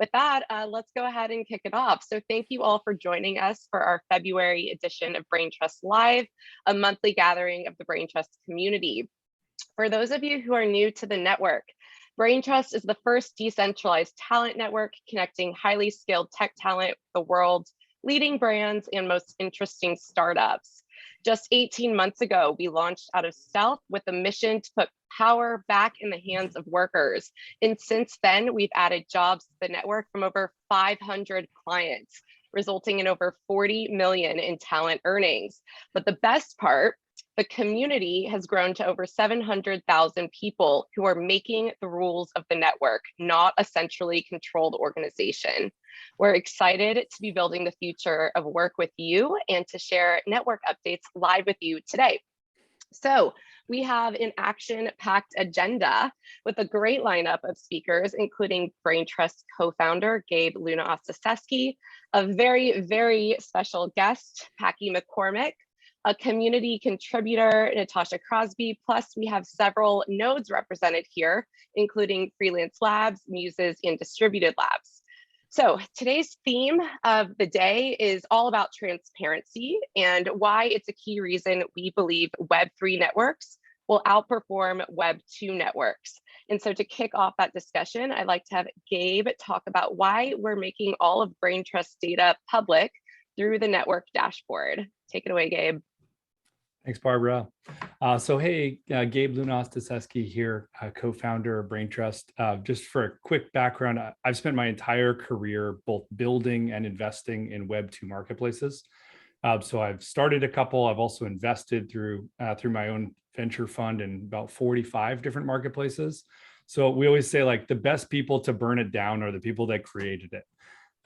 with that, let's go ahead and kick it off. So thank you all for joining us for our February edition of Braintrust Live, a monthly gathering of the Braintrust community. For those of you who are new to the network, Braintrust is the first decentralized talent network connecting highly skilled tech talent with the world's leading brands and most interesting startups. Just 18 months ago, we launched out of stealth with a mission to put power back in the hands of workers. And since then, we've added jobs to the network from over 500 clients, resulting in over 40 million in talent earnings. But the best part, the community has grown to over 700,000 people who are making the rules of the network, not a centrally controlled organization. We're excited to be building the future of work with you and to share network updates live with you today. So we have an action-packed agenda with a great lineup of speakers, including Braintrust co-founder Gabe Luna-Ostaseski, a very, very special guest, Packy McCormick, a community contributor, Natasha Crosby, plus we have several nodes represented here, including freelance labs, muses, and distributed labs. So today's theme of the day is all about transparency and why it's a key reason we believe Web3 networks will outperform Web2 networks. And so to kick off that discussion, I'd like to have Gabe talk about why we're making all of Braintrust data public through the network dashboard. Take it away, Gabe. Thanks, Barbara. Gabe Luna-Ostaseski here, co-founder of Braintrust. Just for a quick background, I've spent my entire career both building and investing in Web2 marketplaces. So I've started a couple. I've also invested through my own venture fund in about 45 different marketplaces. So we always say like the best people to burn it down are the people that created it.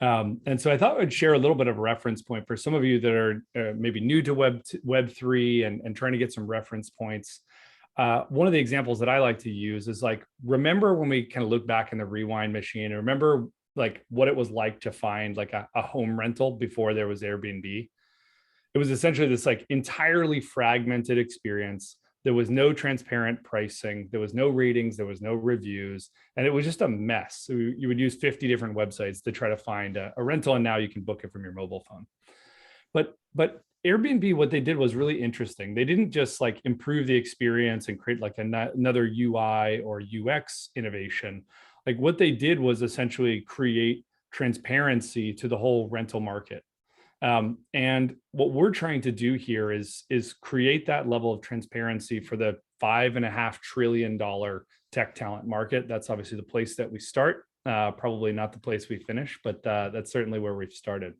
And so I thought I'd share a little bit of a reference point for some of you that are maybe new to Web3 and trying to get some reference points. One of the examples that I like to use is like, remember when we kind of look back in the rewind machine and remember like what it was like to find like a home rental before there was Airbnb. It was essentially this like entirely fragmented experience. There was no transparent pricing. There was no ratings. There was no reviews. And it was just a mess. So you would use 50 different websites to try to find a rental. And now you can book it from your mobile phone. But Airbnb, what they did was really interesting. They didn't just like improve the experience and create like another UI or UX innovation. Like what they did was essentially create transparency to the whole rental market. And what we're trying to do here is create that level of transparency for the $5.5 trillion tech talent market. That's obviously the place that we start, probably not the place we finish, but that's certainly where we've started.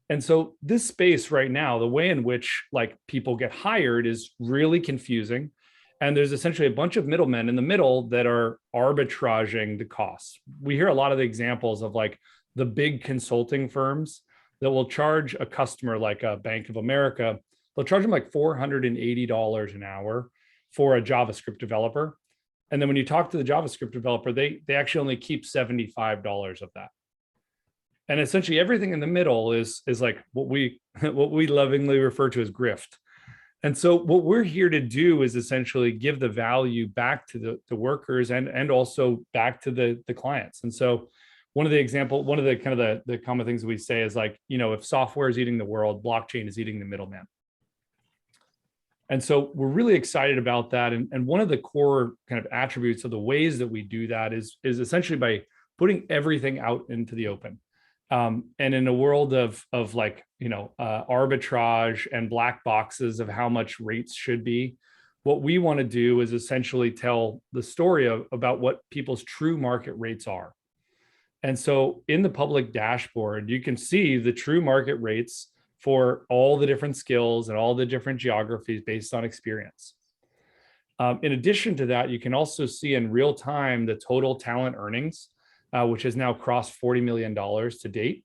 And so this space right now, the way in which like people get hired is really confusing. And there's essentially a bunch of middlemen in the middle that are arbitraging the costs. We hear a lot of the examples of like the big consulting firms that will charge a customer like a Bank of America, they'll charge them like $480 an hour for a JavaScript developer. And then when you talk to the JavaScript developer, they actually only keep $75 of that. And essentially everything in the middle is like what we lovingly refer to as grift. And so what we're here to do is essentially give the value back to the workers and also back to the clients. And so one of the common things we say is like, you know, if software is eating the world, blockchain is eating the middleman. And so we're really excited about that. And one of the core kind of attributes of the ways that we do that is essentially by putting everything out into the open. And in a world of like, you know, arbitrage and black boxes of how much rates should be, what we want to do is essentially tell the story about what people's true market rates are. And so in the public dashboard, you can see the true market rates for all the different skills and all the different geographies based on experience. In addition to that, you can also see in real time the total talent earnings, which has now crossed $40 million to date.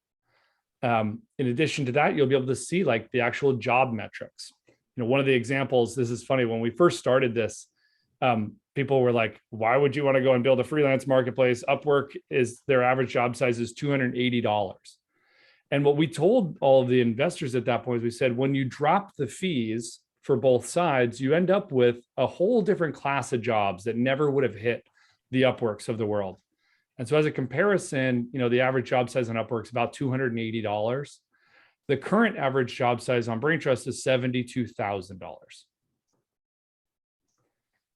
In addition to that, you'll be able to see like the actual job metrics. You know, one of the examples, this is funny, when we first started this, people were like, why would you want to go and build a freelance marketplace? Upwork is their average job size is $280. And what we told all of the investors at that point is we said, when you drop the fees for both sides, you end up with a whole different class of jobs that never would have hit the Upworks of the world. And so as a comparison, the average job size on Upwork is about $280. The current average job size on Braintrust is $72,000.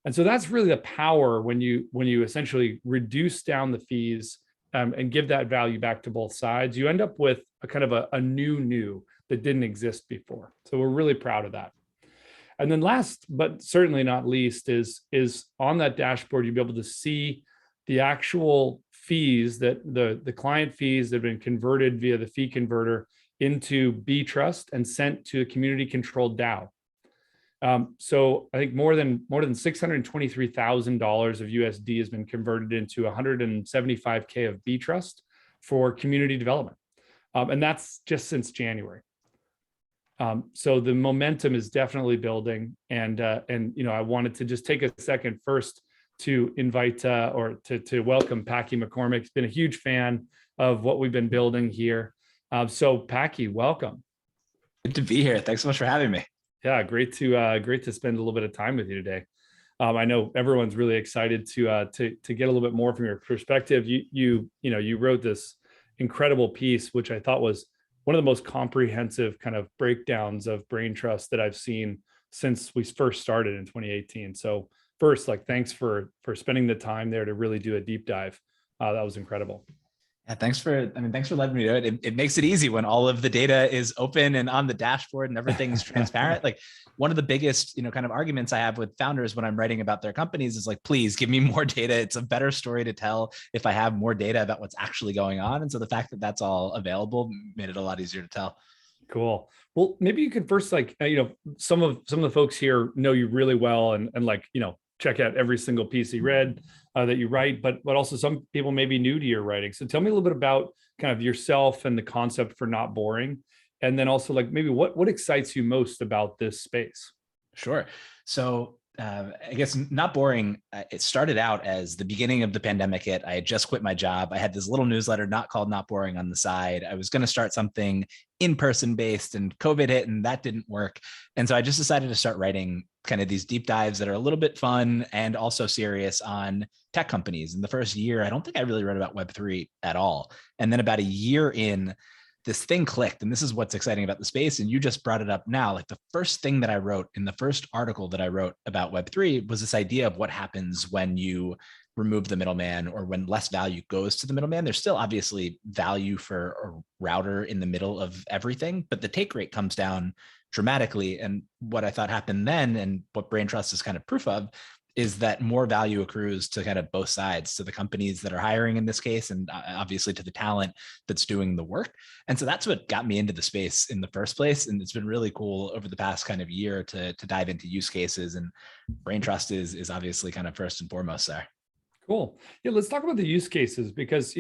And so that's really the power when you essentially reduce down the fees and give that value back to both sides. You end up with a kind of a new that didn't exist before. So we're really proud of that. And then last, but certainly not least, is on that dashboard, you'll be able to see the actual fees that the client fees that have been converted via the fee converter into Braintrust and sent to a community controlled DAO. So I think more than $623,000 of USD has been converted into 175K of Braintrust for community development. And that's just since January. So the momentum is definitely building. And I wanted to just take a second first to invite or to welcome Packy McCormick. He's been a huge fan of what we've been building here. So Packy, welcome. Good to be here. Thanks so much for having me. Yeah, great to spend a little bit of time with you today. I know everyone's really excited to get a little bit more from your perspective. You wrote this incredible piece, which I thought was one of the most comprehensive kind of breakdowns of Braintrust that I've seen since we first started in 2018. So first, thanks for spending the time there to really do a deep dive. That was incredible. Yeah, thanks for letting me do it. It makes it easy when all of the data is open and on the dashboard and everything's transparent. One of the biggest, kind of arguments I have with founders when I'm writing about their companies is please give me more data. It's a better story to tell if I have more data about what's actually going on. And so the fact that that's all available made it a lot easier to tell. Cool. Well, maybe you could first, some of the folks here know you really well and check out every single piece you read that you write, but also some people may be new to your writing. So tell me a little bit about kind of yourself and the concept for not boring. And then also maybe what excites you most about this space? Sure. So I guess not boring. It started out as the beginning of the pandemic hit. I had just quit my job. I had this little newsletter called Not Boring on the side. I was going to start something in-person based and COVID hit and that didn't work. And so I just decided to start writing kind of these deep dives that are a little bit fun and also serious on tech companies. In the first year, I don't think I really wrote about Web3 at all. And then about a year in, this thing clicked. And this is what's exciting about the space. And you just brought it up now. The first thing that I wrote in the first article that I wrote about Web3 was this idea of what happens when you remove the middleman or when less value goes to the middleman. There's still obviously value for a router in the middle of everything, but the take rate comes down dramatically. And what I thought happened then, and what Braintrust is kind of proof of, is that more value accrues to kind of both sides, to the companies that are hiring in this case, and obviously to the talent that's doing the work. And so that's what got me into the space in the first place. And it's been really cool over the past kind of year to dive into use cases, and Braintrust is obviously kind of first and foremost there. Cool. Yeah, let's talk about the use cases because,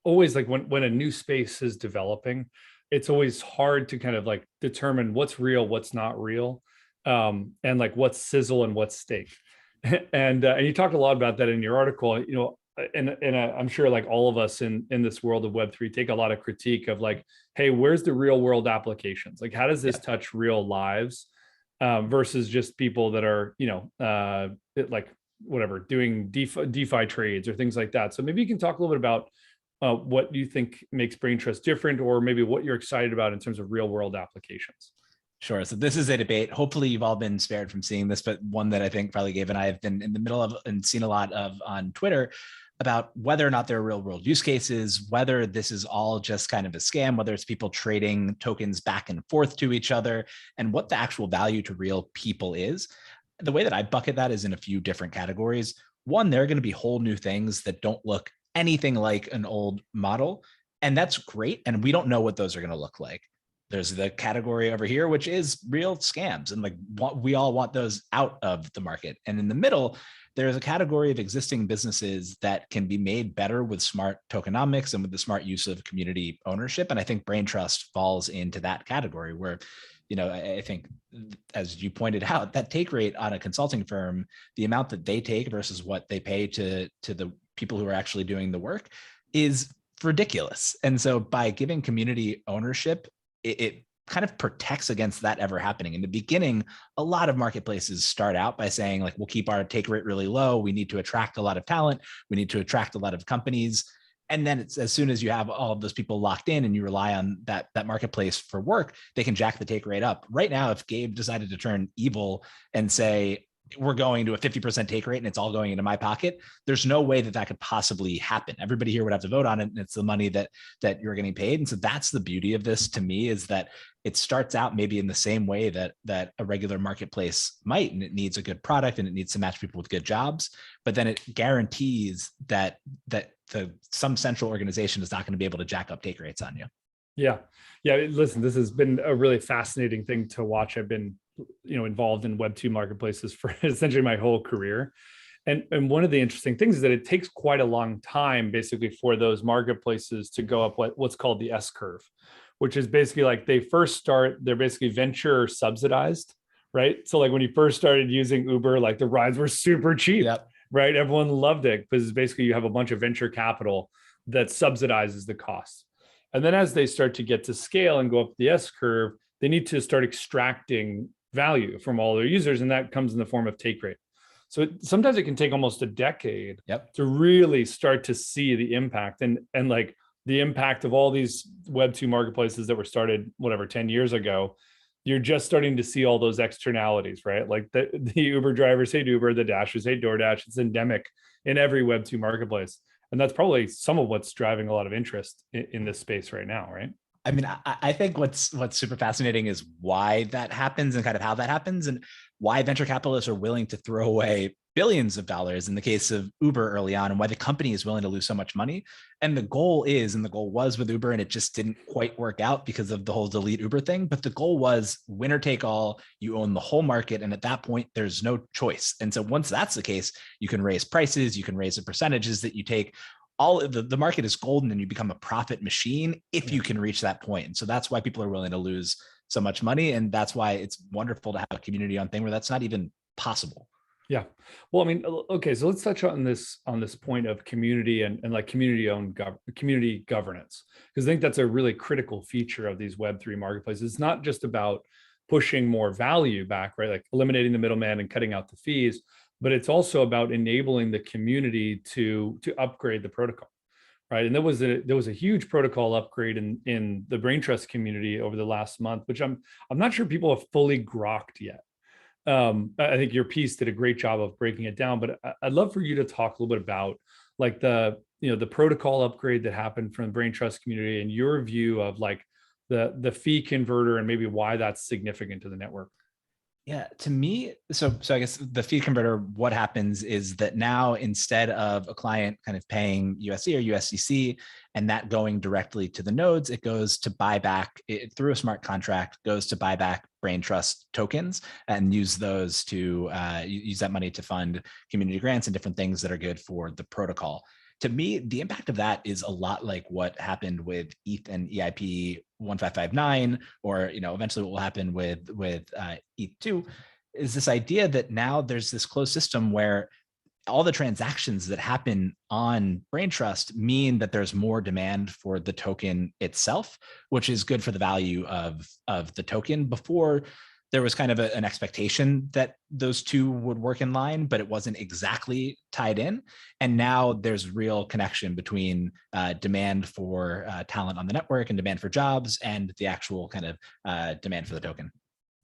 always when a new space is developing, it's always hard to kind of determine what's real, what's not real, and what's sizzle and what's steak. And you talked a lot about that in your article, and I'm sure all of us in this world of Web3 take a lot of critique of hey, where's the real world applications? How does this touch real lives versus just people that are, doing DeFi trades or things like that. So maybe you can talk a little bit about what you think makes Braintrust different, or maybe what you're excited about in terms of real world applications. Sure. So this is a debate. Hopefully you've all been spared from seeing this, but one that I think probably Gabe and I have been in the middle of and seen a lot of on Twitter about whether or not there are real world use cases, whether this is all just kind of a scam, whether it's people trading tokens back and forth to each other, and what the actual value to real people is. The way that I bucket that is in a few different categories. One, there are going to be whole new things that don't look anything like an old model, and that's great. And we don't know what those are going to look like. There's the category over here, which is real scams. And we all want those out of the market. And in the middle, there's a category of existing businesses that can be made better with smart tokenomics and with the smart use of community ownership. And I think Braintrust falls into that category where, I think, as you pointed out, that take rate on a consulting firm, the amount that they take versus what they pay to the people who are actually doing the work is ridiculous. And so by giving community ownership, it kind of protects against that ever happening. In the beginning, a lot of marketplaces start out by saying, like, we'll keep our take rate really low. We need to attract a lot of talent. We need to attract a lot of companies. And then it's, as soon as you have all of those people locked in and you rely on that marketplace for work, they can jack the take rate up. Right now, if Gabe decided to turn evil and say, we're going to a 50% take rate and it's all going into my pocket, there's no way that that could possibly happen. Everybody here would have to vote on it, and it's the money that you're getting paid. And so that's the beauty of this to me, is that it starts out maybe in the same way that a regular marketplace might, and it needs a good product and it needs to match people with good jobs, but then it guarantees that some central organization is not going to be able to jack up take rates on you. Yeah. Listen, this has been a really fascinating thing to watch. I've been, involved in Web2 marketplaces for essentially my whole career. And one of the interesting things is that it takes quite a long time, basically, for those marketplaces to go up what's called the S curve, which is basically like they're basically venture subsidized, right? So like when you first started using Uber, like the rides were super cheap. Yep. Right? Everyone loved it because basically you have a bunch of venture capital that subsidizes the cost. And then as they start to get to scale and go up the S curve, they need to start extracting value from all their users. And that comes in the form of take rate. So sometimes it can take almost a decade to really start to see the impact and like the impact of all these Web2 marketplaces that were started, 10 years ago. You're just starting to see all those externalities, right? Like the Uber drivers hate Uber, the Dashers hate DoorDash. It's endemic in every Web2 marketplace. And that's probably some of what's driving a lot of interest in this space right now, right? I mean, I think what's super fascinating is why that happens and kind of how that happens, and why venture capitalists are willing to throw away billions of dollars in the case of Uber early on, and why the company is willing to lose so much money. And the goal was with Uber, and it just didn't quite work out because of the whole delete Uber thing. But the goal was winner take all. You own the whole market. And at that point, there's no choice. And so once that's the case, you can raise prices, you can raise the percentages that you take. All the market is golden, and you become a profit machine if you can reach that point. And so that's why people are willing to lose so much money. And that's why it's wonderful to have a community on thing where that's not even possible. Yeah. Well, I mean, okay, so let's touch on this point of community and like community governance, because I think that's a really critical feature of these Web3 marketplaces. It's not just about pushing more value back, right? Like eliminating the middleman and cutting out the fees, but it's also about enabling the community to upgrade the protocol, right? And there was a huge protocol upgrade in the Braintrust community over the last month, which I'm not sure people have fully grokked yet. I think your piece did a great job of breaking it down, but I'd love for you to talk a little bit about like the protocol upgrade that happened from the Braintrust community and your view of like the fee converter and maybe why that's significant to the network. Yeah, to me, so I guess the fee converter, what happens is that now instead of a client kind of paying USD or USDC and that going directly to the nodes, it goes to buy back through a smart contract, goes to buy back Braintrust tokens and use those to use that money to fund community grants and different things that are good for the protocol. To me, the impact of that is a lot like what happened with ETH and EIP 1559, or eventually what will happen with ETH2, is this idea that now there's this closed system where all the transactions that happen on Braintrust mean that there's more demand for the token itself, which is good for the value of the token. Before, there was kind of an expectation that those two would work in line, but it wasn't exactly tied in. And now there's real connection between demand for talent on the network and demand for jobs and the actual kind of demand for the token.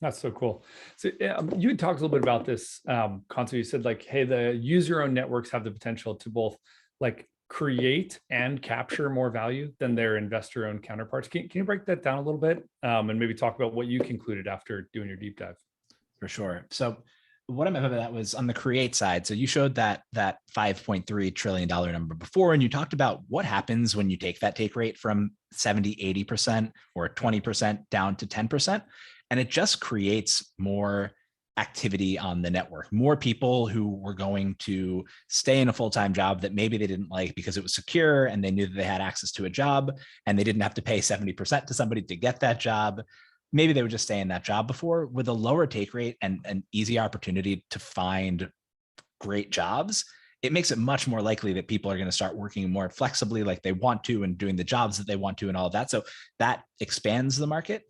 That's so cool. So you had talked a little bit about this concept. You said like, hey, the user-owned networks have the potential to both like create and capture more value than their investor-owned counterparts. Can you break that down a little bit and maybe talk about what you concluded after doing your deep dive? For sure. So what I meant by that was on the create side. So you showed that $5.3 trillion number before, and you talked about what happens when you take that take rate from 70, 80% or 20% down to 10%. And it just creates more activity on the network, more people who were going to stay in a full-time job that maybe they didn't like because it was secure and they knew that they had access to a job and they didn't have to pay 70% to somebody to get that job. Maybe they would just stay in that job before. With a lower take rate and an easy opportunity to find great jobs, it makes it much more likely that people are going to start working more flexibly like they want to and doing the jobs that they want to and all of that. So that expands the market.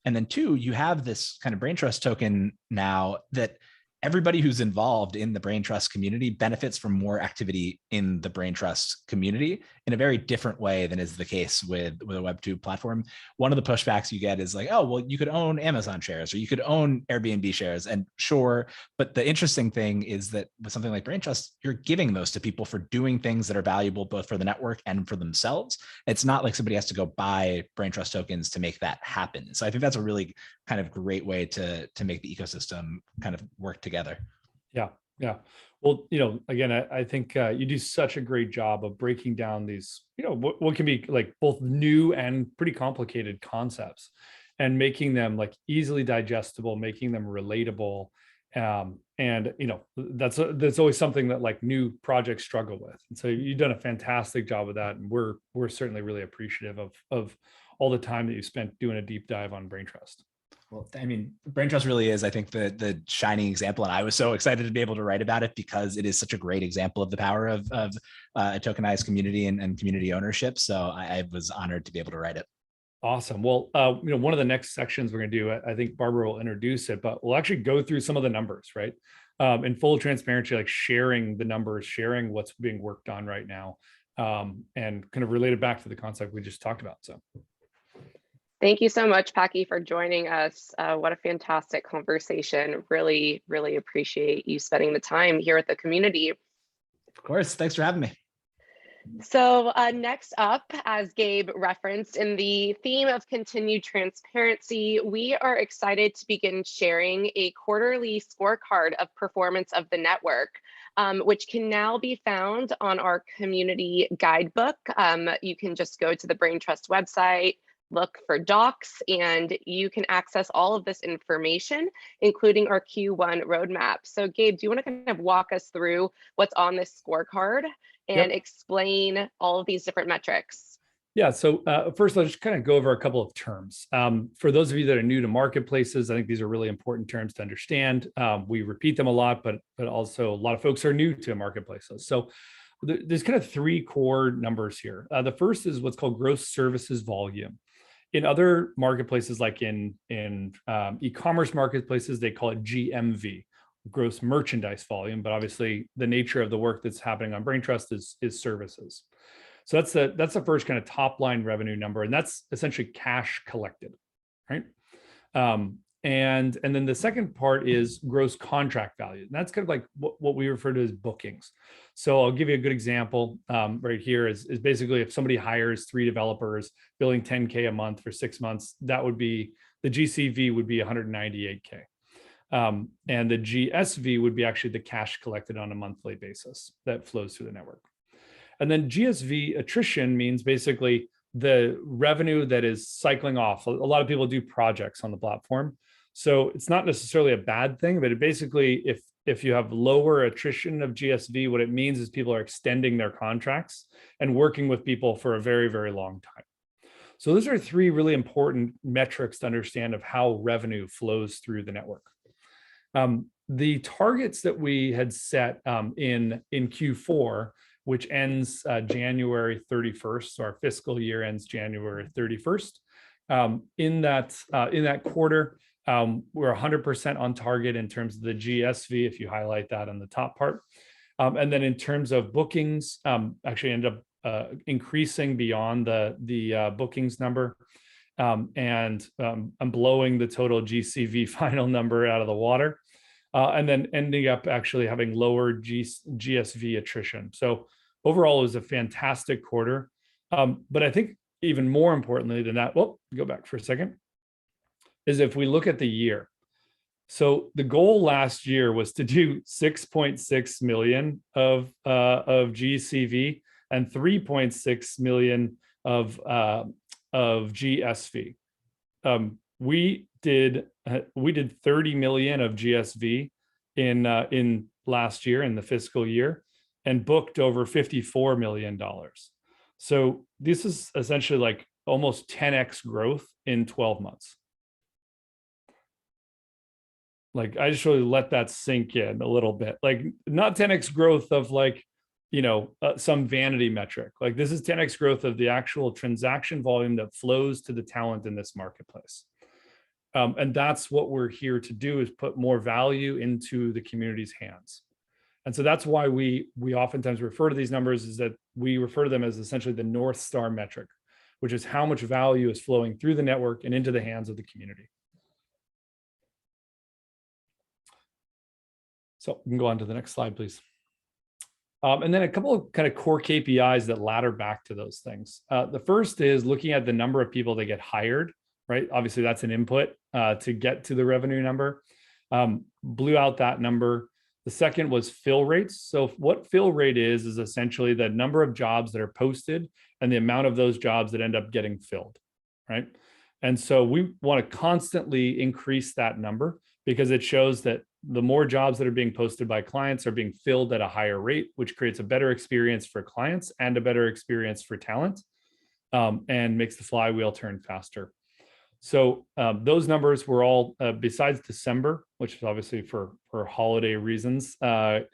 And then two, you have this kind of Braintrust token now that everybody who's involved in the Braintrust community benefits from more activity in the Braintrust community in a very different way than is the case with a Web2 platform. One of the pushbacks you get is like, oh, well, you could own Amazon shares or you could own Airbnb shares, and sure. But the interesting thing is that with something like Braintrust, you're giving those to people for doing things that are valuable both for the network and for themselves. It's not like somebody has to go buy Braintrust tokens to make that happen. So I think that's a really kind of great way to make the ecosystem kind of work together. Yeah. Well, again, I think you do such a great job of breaking down these, what can be like both new and pretty complicated concepts, and making them like easily digestible, making them relatable. And that's always something that like new projects struggle with. And so you've done a fantastic job with that, and we're certainly really appreciative of all the time that you spent doing a deep dive on Braintrust. Well, I mean, Braintrust really is, I think, the shining example. And I was so excited to be able to write about it because it is such a great example of the power of a tokenized community and community ownership. So I was honored to be able to write it. Awesome. Well, one of the next sections we're going to do, I think Barbara will introduce it, but we'll actually go through some of the numbers, right? In full transparency, like sharing the numbers, sharing what's being worked on right now, and kind of related back to the concept we just talked about. So. Thank you so much, Packy, for joining us. What a fantastic conversation. Really, really appreciate you spending the time here with the community. Of course. Thanks for having me. So next up, as Gabe referenced, in the theme of continued transparency, we are excited to begin sharing a quarterly scorecard of performance of the network, which can now be found on our community guidebook. You can just go to the Braintrust website, look for docs, and you can access all of this information, including our Q1 roadmap. So Gabe, do you want to kind of walk us through what's on this scorecard and explain all of these different metrics? Yeah, so first, let's just kind of go over a couple of terms. For those of you that are new to marketplaces, I think these are really important terms to understand. We repeat them a lot, but also a lot of folks are new to marketplaces. So there's kind of three core numbers here. The first is what's called gross services volume. In other marketplaces, like in e-commerce marketplaces, they call it GMV, gross merchandise volume. But obviously, the nature of the work that's happening on Braintrust is services. So that's the first kind of top line revenue number, and that's essentially cash collected, right? And then the second part is gross contract value. And that's kind of like what we refer to as bookings. So I'll give you a good example right here is basically if somebody hires 3 developers billing $10K a month for 6 months, that would be, the GCV would be $198K. And the GSV would be actually the cash collected on a monthly basis that flows through the network. And then GSV attrition means basically the revenue that is cycling off. A lot of people do projects on the platform. So it's not necessarily a bad thing, but it basically, if you have lower attrition of GSV, what it means is people are extending their contracts and working with people for a very, very long time. So those are 3 really important metrics to understand of how revenue flows through the network. The targets that we had set in Q4, which ends January 31st, so our fiscal year ends January 31st. In that quarter, we're 100% on target in terms of the GSV, if you highlight that on the top part. And then in terms of bookings, actually end up increasing beyond the bookings number. And I'm blowing the total GCV final number out of the water. And then ending up actually having lower GSV attrition. So overall, it was a fantastic quarter. But I think even more importantly than that, well, go back for a second, is if we look at the year. So the goal last year was to do 6.6 million of GCV and 3.6 million of GSV. We did 30 million of GSV in last year, in the fiscal year, and booked over $54 million. So this is essentially like almost 10x growth in 12 months. Like, I just really let that sink in a little bit. Like, not 10x growth of like, some vanity metric. Like, this is 10x growth of the actual transaction volume that flows to the talent in this marketplace. And that's what we're here to do, is put more value into the community's hands. And so that's why we oftentimes refer to these numbers, is that we refer to them as essentially the North Star metric, which is how much value is flowing through the network and into the hands of the community. So we can go on to the next slide, please. And then a couple of kind of core KPIs that ladder back to those things. The first is looking at the number of people that get hired, right? Obviously, that's an input to get to the revenue number. Blew out that number. The second was fill rates. So what fill rate is essentially the number of jobs that are posted and the amount of those jobs that end up getting filled, right? And so we want to constantly increase that number, because it shows that the more jobs that are being posted by clients are being filled at a higher rate, which creates a better experience for clients and a better experience for talent, and makes the flywheel turn faster. So those numbers were all, besides December, which is obviously for holiday reasons,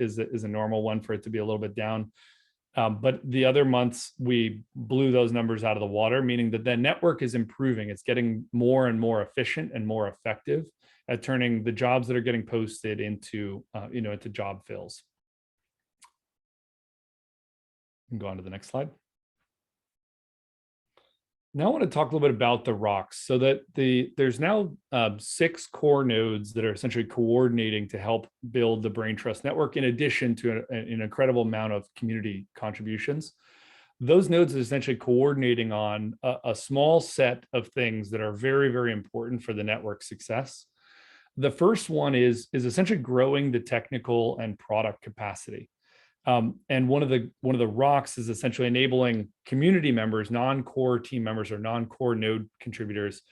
is a normal one for it to be a little bit down. But the other months, we blew those numbers out of the water, meaning that the network is improving. It's getting more and more efficient and more effective at turning the jobs that are getting posted into, into job fills. You can go on to the next slide. Now I want to talk a little bit about the rocks. So that there's now 6 core nodes that are essentially coordinating to help build the Braintrust network, in addition to an incredible amount of community contributions. Those nodes are essentially coordinating on a small set of things that are very, very important for the network success. The first one is essentially growing the technical and product capacity. And one of the rocks is essentially enabling community members, non-core team members or non-core node contributors,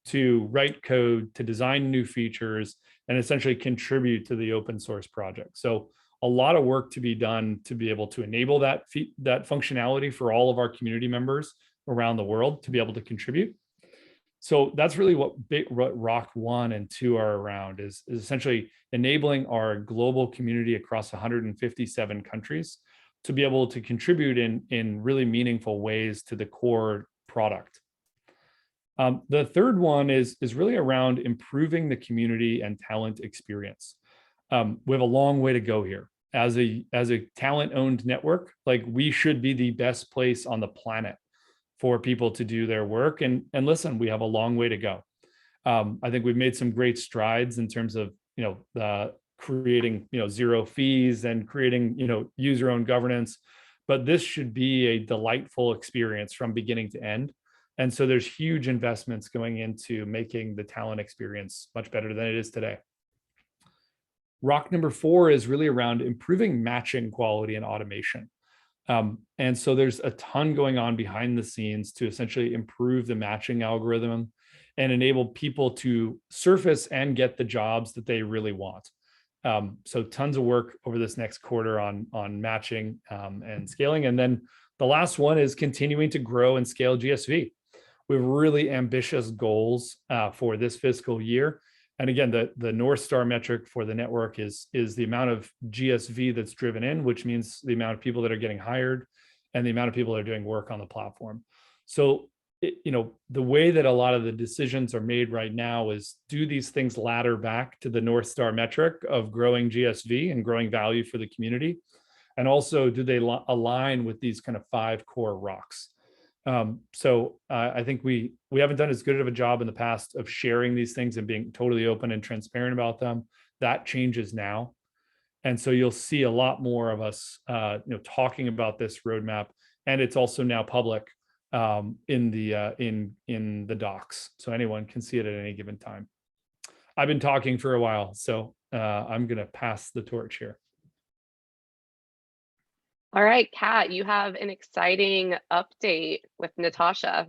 to write code, to design new features, and essentially contribute to the open source project. So a lot of work to be done to be able to enable that functionality for all of our community members around the world to be able to contribute. So that's really what Rock 1 and 2 are around, is essentially enabling our global community across 157 countries to be able to contribute in really meaningful ways to the core product. The third one is really around improving the community and talent experience. We have a long way to go here. As a talent-owned network, like, we should be the best place on the planet for people to do their work. And listen, we have a long way to go. I think we've made some great strides in terms of, creating, zero fees and creating, user-owned governance, but this should be a delightful experience from beginning to end. And so there's huge investments going into making the talent experience much better than it is today. Rock number 4 is really around improving matching quality and automation. And so there's a ton going on behind the scenes to essentially improve the matching algorithm and enable people to surface and get the jobs that they really want. So tons of work over this next quarter on matching and scaling. And then the last one is continuing to grow and scale GSV. We have really ambitious goals for this fiscal year. And again, the North Star metric for the network is the amount of GSV that's driven in, which means the amount of people that are getting hired and the amount of people that are doing work on the platform. So, the way that a lot of the decisions are made right now is, do these things ladder back to the North Star metric of growing GSV and growing value for the community? And also, do they align with these kind of 5 core rocks? So I think we haven't done as good of a job in the past of sharing these things and being totally open and transparent about them. That changes now. And so you'll see a lot more of us, talking about this roadmap, and it's also now public in the docs. So anyone can see it at any given time. I've been talking for a while, so I'm going to pass the torch here. All right, Kat, you have an exciting update with Natasha.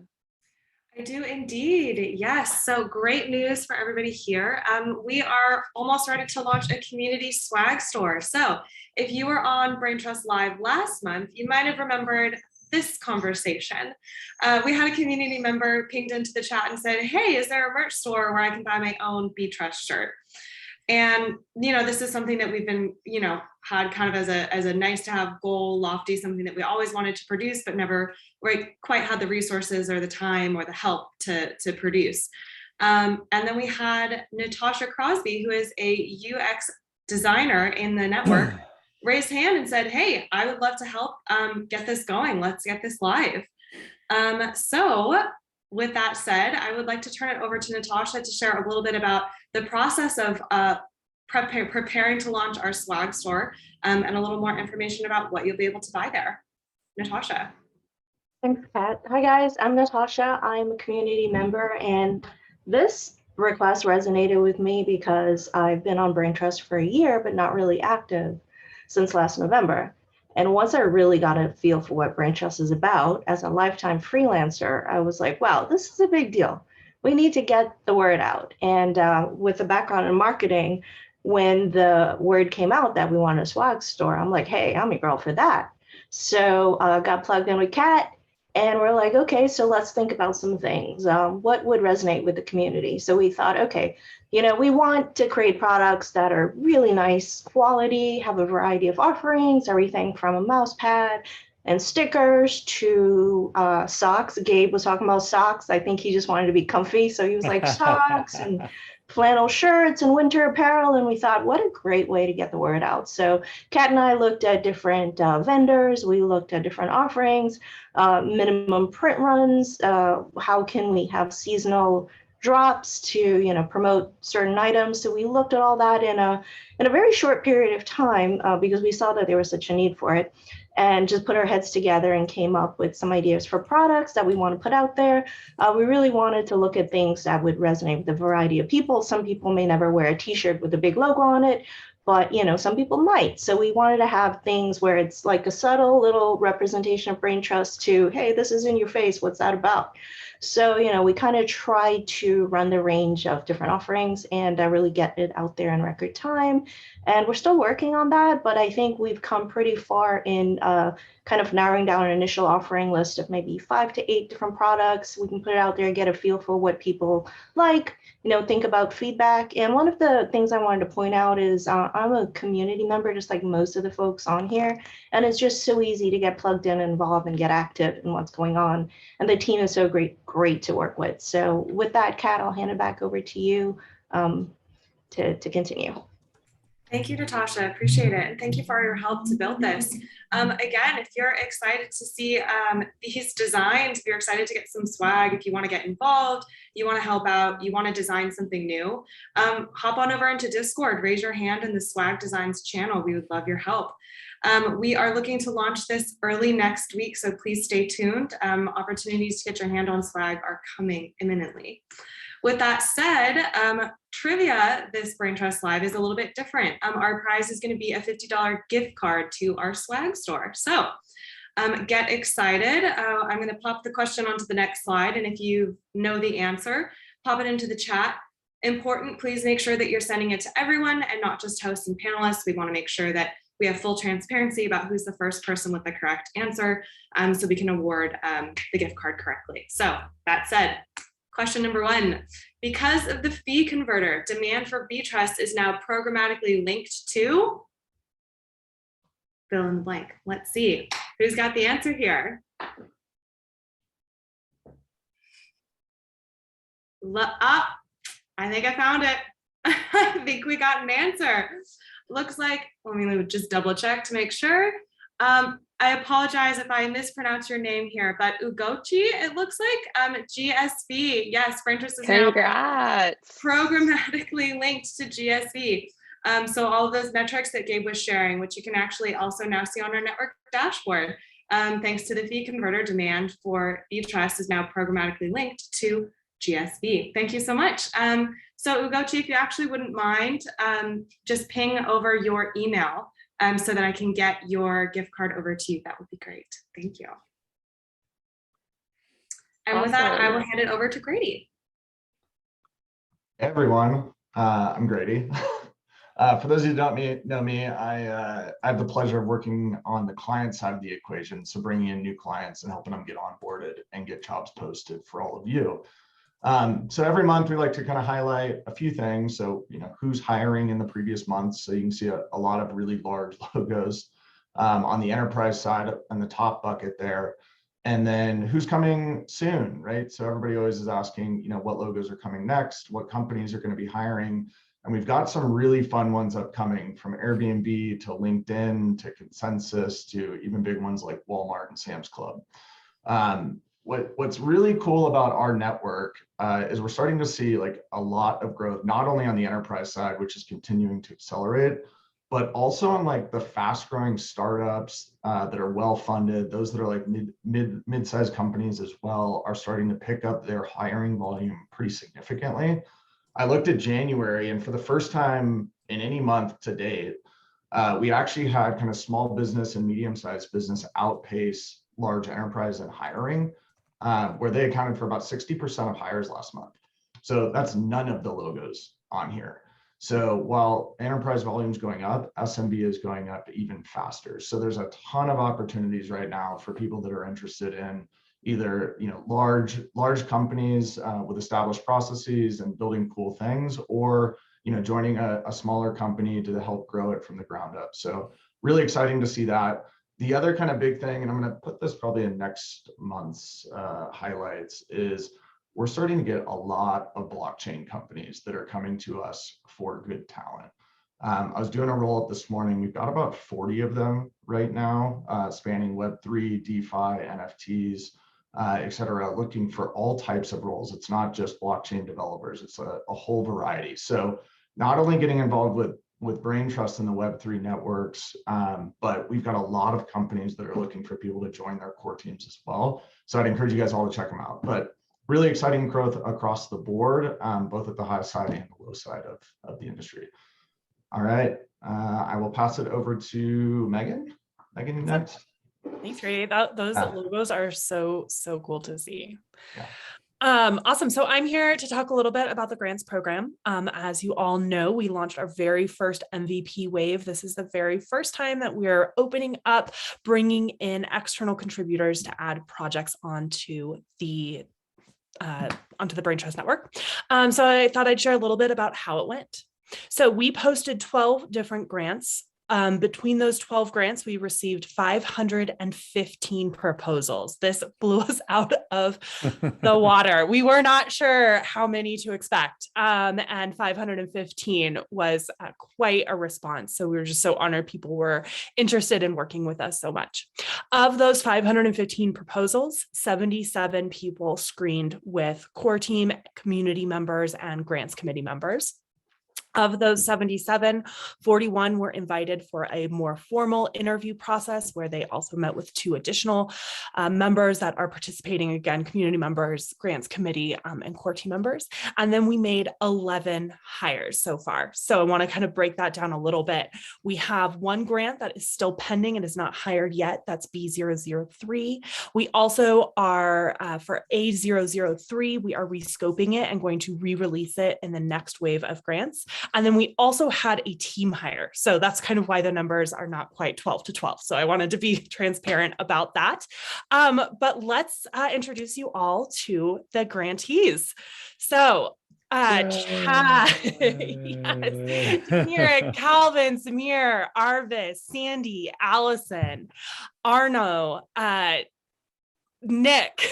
I do indeed. Yes. So great news for everybody here. We are almost ready to launch a community swag store. So if you were on Braintrust Live last month, you might have remembered this conversation. We had a community member pinged into the chat and said, hey, is there a merch store where I can buy my own Braintrust shirt? And, this is something that we've been, had kind of as a nice to have goal, lofty, something that we always wanted to produce, but never quite had the resources or the time or the help to produce. And then we had Natasha Crosby, who is a UX designer in the network, raised hand and said, hey, I would love to help get this going. Let's get this live. So with that said, I would like to turn it over to Natasha to share a little bit about the process of preparing to launch our swag store and a little more information about what you'll be able to buy there. Natasha. Thanks, Kat. Hi, guys. I'm Natasha. I'm a community member, and this request resonated with me because I've been on Braintrust for a year, but not really active since last November. And once I really got a feel for what Braintrust is about as a lifetime freelancer, I was like, wow, this is a big deal. We need to get the word out. And with a background in marketing, when the word came out that we wanted a swag store, I'm like, hey, I'm your girl for that. So got plugged in with Kat, and we're like, okay, so let's think about some things. What would resonate with the community? So we thought, okay, we want to create products that are really nice quality, have a variety of offerings, everything from a mouse pad and stickers to socks. Gabe was talking about socks. I think he just wanted to be comfy. So he was like socks and flannel shirts and winter apparel. And we thought, what a great way to get the word out. So Kat and I looked at different vendors. We looked at different offerings, minimum print runs. How can we have seasonal drops to promote certain items? So we looked at all that in a very short period of time because we saw that there was such a need for it, and just put our heads together and came up with some ideas for products that we want to put out there. We really wanted to look at things that would resonate with a variety of people. Some people may never wear a t-shirt with a big logo on it, but some people might. So we wanted to have things where it's like a subtle little representation of Braintrust to, hey, this is in your face, what's that about? So, we kind of tried to run the range of different offerings and really get it out there in record time. And we're still working on that, but I think we've come pretty far in kind of narrowing down an initial offering list of maybe 5 to 8 different products. We can put it out there, get a feel for what people like, think about feedback. And one of the things I wanted to point out is I'm a community member, just like most of the folks on here. And it's just so easy to get plugged in and involved and get active in what's going on. And the team is so great to work with. So with that, Kat, I'll hand it back over to you to continue. Thank you, Natasha. Appreciate it. And thank you for your help to build this. Again, if you're excited to see these designs, if you're excited to get some swag, if you want to get involved, you want to help out, you want to design something new, hop on over into Discord, raise your hand in the Swag Designs channel. We would love your help. We are looking to launch this early next week, so please stay tuned. Opportunities to get your hand on swag are coming imminently. With that said, trivia this Braintrust Live is a little bit different. Our prize is going to be a $50 gift card to our swag store. So get excited. I'm going to pop the question onto the next slide. And if you know the answer, pop it into the chat. Important, please make sure that you're sending it to everyone and not just hosts and panelists. We want to make sure that we have full transparency about who's the first person with the correct answer so we can award the gift card correctly. So that said, question number 1, because of the fee converter, demand for Braintrust is now programmatically linked to fill in the blank. Let's see, who's got the answer here? I think I found it. I think we got an answer. Looks like, let me just double check to make sure. I apologize if I mispronounce your name here, but Ugochi, it looks like GSV. Yes, Braintrust is now programmatically linked to GSV. So all of those metrics that Gabe was sharing, which you can actually also now see on our network dashboard, thanks to the fee converter, demand for Braintrust is now programmatically linked to GSV. Thank you so much. So Ugochi, if you actually wouldn't mind, just ping over your email so that I can get your gift card over to you. That would be great. Thank you. And with that, I will hand it over to Grady. Hey everyone, I'm Grady. For those of you who don't know me, I have the pleasure of working on the client side of the equation, so bringing in new clients and helping them get onboarded and get jobs posted for all of you. So every month we like to kind of highlight a few things. So, who's hiring in the previous month. So you can see a lot of really large logos on the enterprise side on the top bucket there. And then who's coming soon, right? So everybody always is asking, what logos are coming next, what companies are going to be hiring. And we've got some really fun ones upcoming, from Airbnb to LinkedIn to Consensus to even big ones like Walmart and Sam's Club. What's really cool about our network is we're starting to see like a lot of growth, not only on the enterprise side, which is continuing to accelerate, but also on like the fast growing startups that are well funded. Those that are like mid-sized companies as well are starting to pick up their hiring volume pretty significantly. I looked at January, and for the first time in any month to date, we actually had kind of small business and medium-sized business outpace large enterprise in hiring, where they accounted for about 60% of hires last month. So that's none of the logos on here. So while enterprise volume is going up, SMB is going up even faster. So there's a ton of opportunities right now for people that are interested in either large companies with established processes and building cool things, or joining a smaller company to help grow it from the ground up. So really exciting to see that. The other kind of big thing, and I'm going to put this probably in next month's highlights, is we're starting to get a lot of blockchain companies that are coming to us for good talent. I was doing a roll-up this morning. We've got about 40 of them right now, spanning Web3, DeFi, NFTs, et cetera, looking for all types of roles. It's not just blockchain developers, it's a whole variety. So not only getting involved with Braintrust and the Web3 networks, but we've got a lot of companies that are looking for people to join their core teams as well. So I'd encourage you guys all to check them out. But really exciting growth across the board, both at the high side and the low side of the industry. All right, I will pass it over to Megan. Megan, next. Thanks, Ray. Those logos are so cool to see. Yeah. Awesome. So I'm here to talk a little bit about the grants program. As you all know, we launched our very first MVP wave. This is the very first time that we're opening up, bringing in external contributors to add projects onto the Braintrust network. So I thought I'd share a little bit about how it went. So we posted 12 different grants. Between those 12 grants, we received 515 proposals. This blew us out of the water. We were not sure how many to expect. And 515 was quite a response. So we were just so honored people were interested in working with us so much. Of those 515 proposals, 77 people screened with core team, community members, and grants committee members. Of those 77, 41 were invited for a more formal interview process where they also met with 2 additional members that are participating, again, community members, grants committee, and core team members. And then we made 11 hires so far. So I want to kind of break that down a little bit. We have 1 grant that is still pending and is not hired yet. That's B003. We also are, for A003, we are rescoping it and going to re-release it in the next wave of grants. And then we also had a team hire. So that's kind of why the numbers are not quite 12 to 12. So I wanted to be transparent about that. But let's introduce you all to the grantees. So Chad, yes, Samir, Calvin, Samir, Arvis, Sandy, Allison, Arno, Nick,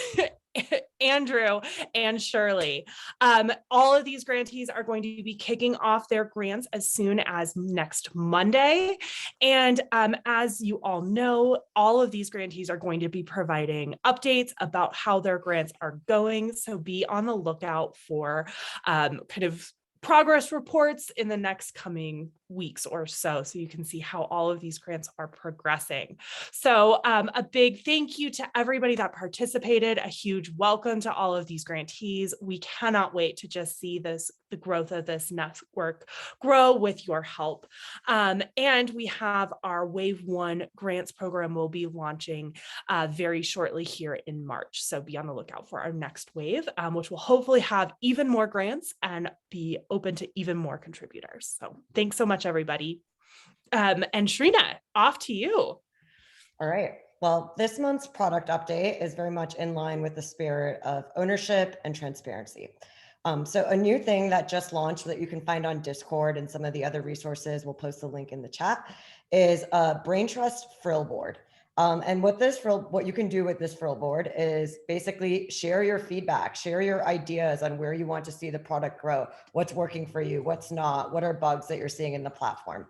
Andrew, and Shirley. All of these grantees are going to be kicking off their grants as soon as next Monday. And as you all know, all of these grantees are going to be providing updates about how their grants are going. So be on the lookout for kind of progress reports in the next coming weeks or so you can see how all of these grants are progressing. So a big thank you to everybody that participated, a huge welcome to all of these grantees. We cannot wait to just see the growth of this network grow with your help. And we have our Wave 1 grants program will be launching very shortly here in March. So be on the lookout for our next wave, which will hopefully have even more grants and be open to even more contributors. So thanks so much, everybody. And Shrina, off to you. All right. Well, this month's product update is very much in line with the spirit of ownership and transparency. So a new thing that just launched that you can find on Discord and some of the other resources, we'll post the link in the chat, is a Braintrust frill board. And what you can do with this frill board is basically share your feedback, share your ideas on where you want to see the product grow, what's working for you, what's not, what are bugs that you're seeing in the platform.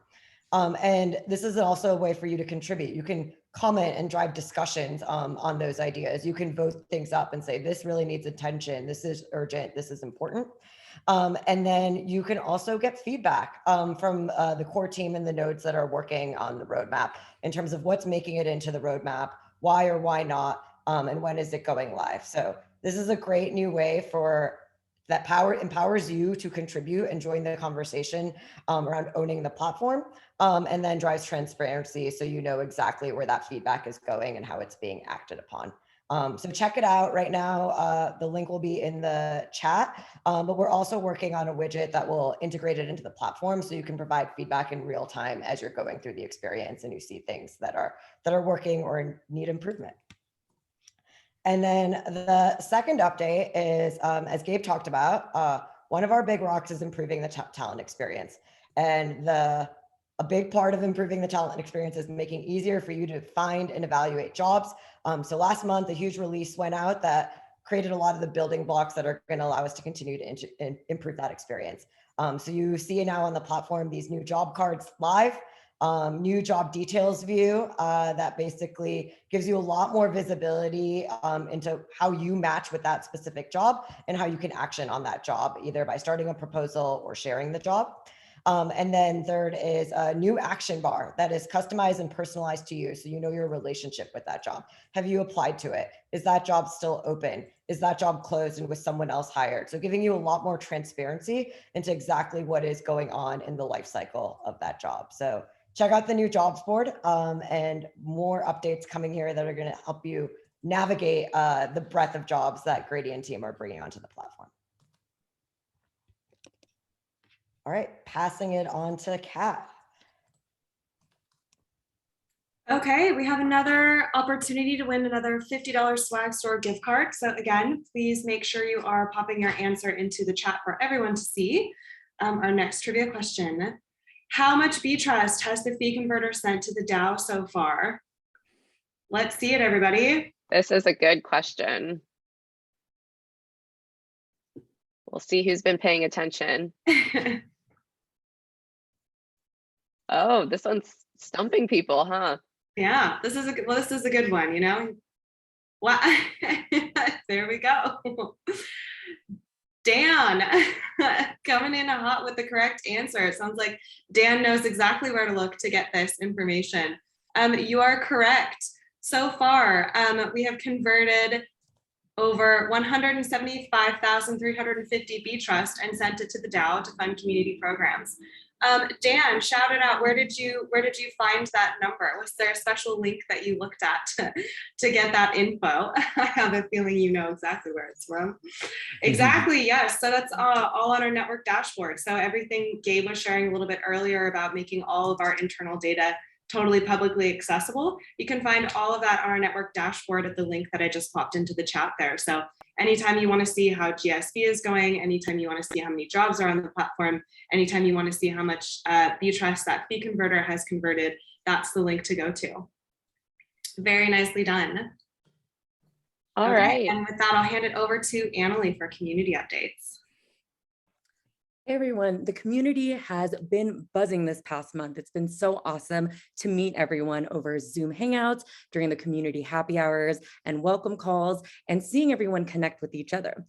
And this is also a way for you to contribute. You can comment and drive discussions on those ideas. You can vote things up and say, this really needs attention, this is urgent, this is important. And then you can also get feedback from the core team and the nodes that are working on the roadmap in terms of what's making it into the roadmap, why or why not, and when is it going live. So this is a great new way that empowers you to contribute and join the conversation around owning the platform, and then drives transparency so you know exactly where that feedback is going and how it's being acted upon. So check it out right now. The link will be in the chat, but we're also working on a widget that will integrate it into the platform so you can provide feedback in real time as you're going through the experience and you see things that are working or need improvement. And then the second update is, as Gabe talked about, one of our big rocks is improving the talent experience. And a big part of improving the talent experience is making it easier for you to find and evaluate jobs. So last month, a huge release went out that created a lot of the building blocks that are going to allow us to continue to improve that experience. So you see now on the platform, these new job cards live, new job details view that basically gives you a lot more visibility into how you match with that specific job and how you can action on that job, either by starting a proposal or sharing the job. And then third is a new action bar that is customized and personalized to you. So you know your relationship with that job. Have you applied to it? Is that job still open? Is that job closed and was someone else hired? So giving you a lot more transparency into exactly what is going on in the life cycle of that job. So check out the new jobs board and more updates coming here that are going to help you navigate the breadth of jobs that Grady and team are bringing onto the platform. All right, passing it on to Kat. Okay, we have another opportunity to win another $50 swag store gift card. So again, please make sure you are popping your answer into the chat for everyone to see. Our next trivia question: how much Braintrust has the fee converter sent to the DAO so far? Let's see it, everybody. This is a good question. We'll see who's been paying attention. Oh, this one's stumping people, huh? Yeah, this is a good one, you know. Wow. There we go. Dan coming in hot with the correct answer. It sounds like Dan knows exactly where to look to get this information. You are correct. So far, we have converted over 175,350 Braintrust and sent it to the DAO to fund community programs. Dan, shout it out. Where did you find that number? Was there a special link that you looked at to get that info? I have a feeling you know exactly where it's from. Exactly, yes. So that's all on our network dashboard. So everything Gabe was sharing a little bit earlier about making all of our internal data totally publicly accessible, you can find all of that on our network dashboard at the link that I just popped into the chat there. So anytime you want to see how GSV is going, anytime you want to see how many jobs are on the platform, anytime you want to see how much Braintrust that fee converter has converted, that's the link to go to. Very nicely done. All right. And with that, I'll hand it over to Annalie for community updates. Hey everyone, the community has been buzzing this past month. It's been so awesome to meet everyone over Zoom Hangouts during the community happy hours and welcome calls and seeing everyone connect with each other.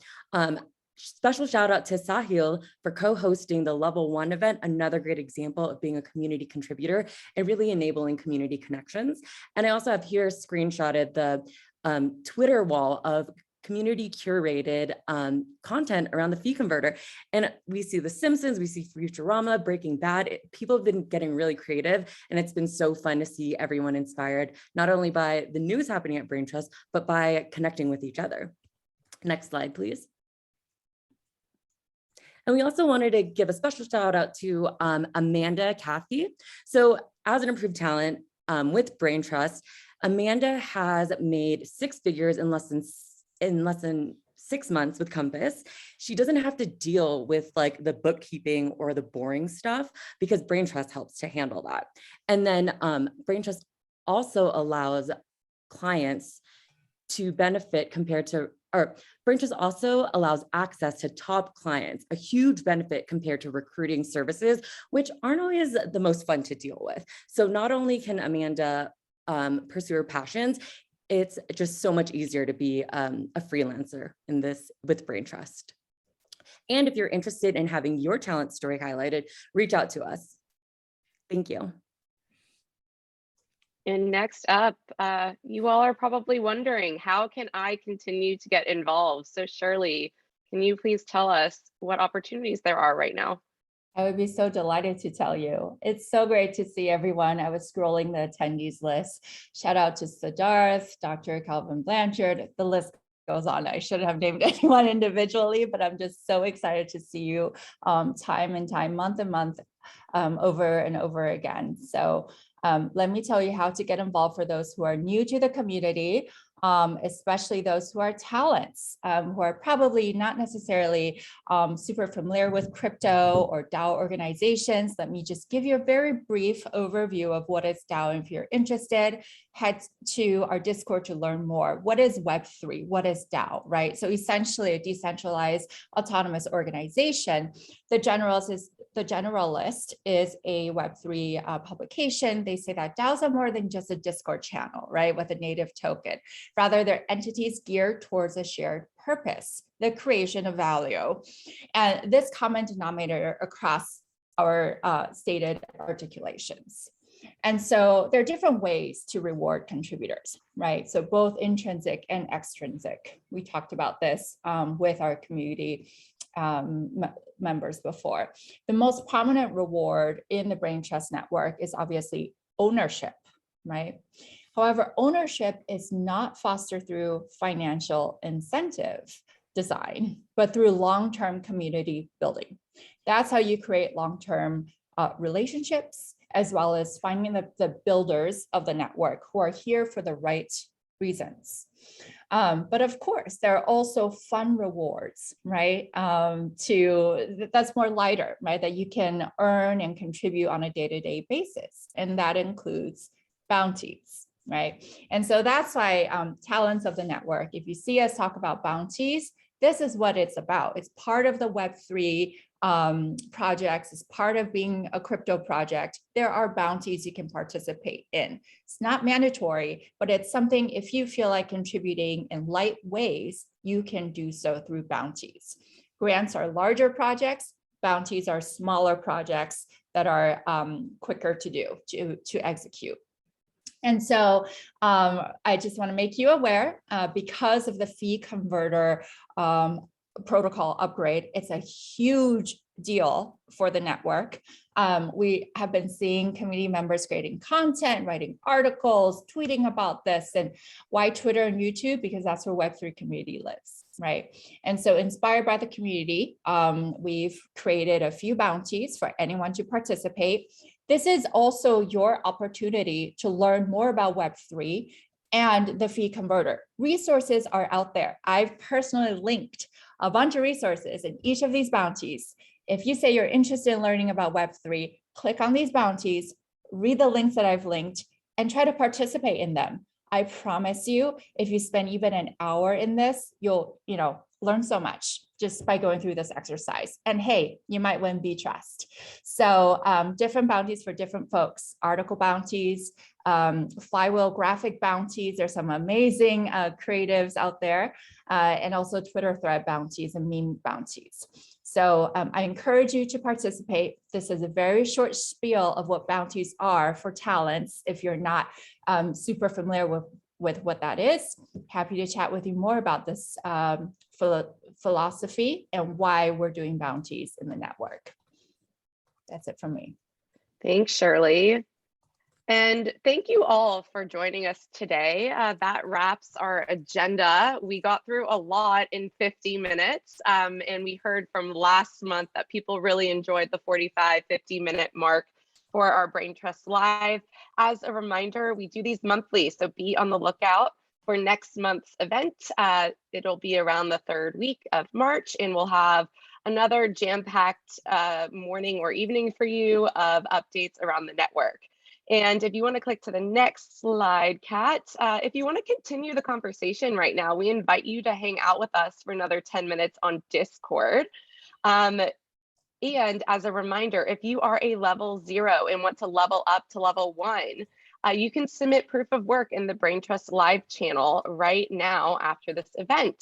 Special shout out to Sahil for co-hosting the Level 1 event, another great example of being a community contributor and really enabling community connections. And I also have here screenshotted the Twitter wall of community curated content around the fee converter. And we see The Simpsons, we see Futurama, Breaking Bad. People have been getting really creative, and it's been so fun to see everyone inspired, not only by the news happening at Braintrust, but by connecting with each other. Next slide, please. And we also wanted to give a special shout out to Amanda Cathy. So as an improved talent with Braintrust, Amanda has made 6 figures in less than 6 months with Compass. She doesn't have to deal with like the bookkeeping or the boring stuff because Braintrust helps to handle that. And then Braintrust also allows clients to benefit compared to, or Braintrust also allows access to top clients, a huge benefit compared to recruiting services, which aren't always the most fun to deal with. So not only can Amanda pursue her passions, it's just so much easier to be a freelancer in this with Braintrust. And if you're interested in having your talent story highlighted, reach out to us. Thank you. And next up, you all are probably wondering, how can I continue to get involved? So Shirley, can you please tell us what opportunities there are right now? I would be so delighted to tell you. It's so great to see everyone. I was scrolling the attendees list. Shout out to Siddharth, Dr. Calvin Blanchard, the list goes on. I shouldn't have named anyone individually, but I'm just so excited to see you time and time, month and month, over and over again. So let me tell you how to get involved for those who are new to the community, especially those who are talents, who are probably not necessarily super familiar with crypto or DAO organizations. Let me just give you a very brief overview of what is DAO. If you're interested, head to our Discord to learn more. What is Web3? What is DAO, right? So essentially a decentralized autonomous organization. The Generalist is a Web3 publication. They say that DAOs are more than just a Discord channel, right, with a native token. Rather, they're entities geared towards a shared purpose, the creation of value. And this common denominator across our stated articulations. And so there are different ways to reward contributors, right? So both intrinsic and extrinsic. We talked about this with our community members before. The most prominent reward in the Braintrust network is obviously ownership, right? However, ownership is not fostered through financial incentive design, but through long-term community building. That's how you create long-term relationships, as well as finding the builders of the network who are here for the right reasons. But of course, there are also fun rewards, right? That's more lighter, right? That you can earn and contribute on a day-to-day basis. And that includes bounties, right? And so that's why talents of the network, if you see us talk about bounties, this is what it's about. It's part of the Web3 projects, it's part of being a crypto project. There are bounties you can participate in. It's not mandatory, but it's something, if you feel like contributing in light ways, you can do so through bounties. Grants are larger projects, bounties are smaller projects that are quicker to do, to execute. And so I just want to make you aware, because of the fee converter protocol upgrade, it's a huge deal for the network. We have been seeing community members creating content, writing articles, tweeting about this. And why Twitter and YouTube? Because that's where Web3 community lives, right? And so inspired by the community, we've created a few bounties for anyone to participate. This is also your opportunity to learn more about Web3 and the fee converter. Resources are out there. I've personally linked a bunch of resources in each of these bounties. If you say you're interested in learning about Web3, click on these bounties, read the links that I've linked, and try to participate in them. I promise you, if you spend even an hour in this, you'll learn so much just by going through this exercise. And hey, you might win Braintrust. So different bounties for different folks, article bounties, flywheel graphic bounties. There's some amazing creatives out there, and also Twitter thread bounties and meme bounties. So I encourage you to participate. This is a very short spiel of what bounties are for talents. If you're not super familiar with what that is, happy to chat with you more about this philosophy and why we're doing bounties in the network. That's it from me. Thanks, Shirley. And thank you all for joining us today. That wraps our agenda. We got through a lot in 50 minutes, and we heard from last month that people really enjoyed the 45-50-minute mark for our Braintrust Live. As a reminder, we do these monthly, so be on the lookout for next month's event. It'll be around the third week of March, and we'll have another jam-packed morning or evening for you of updates around the network. And if you want to click to the next slide, Kat, if you want to continue the conversation right now, we invite you to hang out with us for another 10 minutes on Discord. And as a reminder, if you are a level 0 and want to level up to level 1, you can submit proof of work in the Braintrust Live channel right now after this event.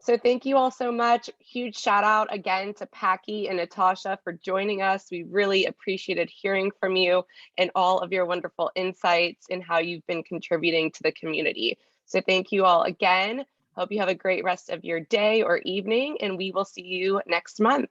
So thank you all so much. Huge shout out again to Packy and Natasha for joining us. We really appreciated hearing from you and all of your wonderful insights and how you've been contributing to the community. So thank you all again. Hope you have a great rest of your day or evening, and we will see you next month.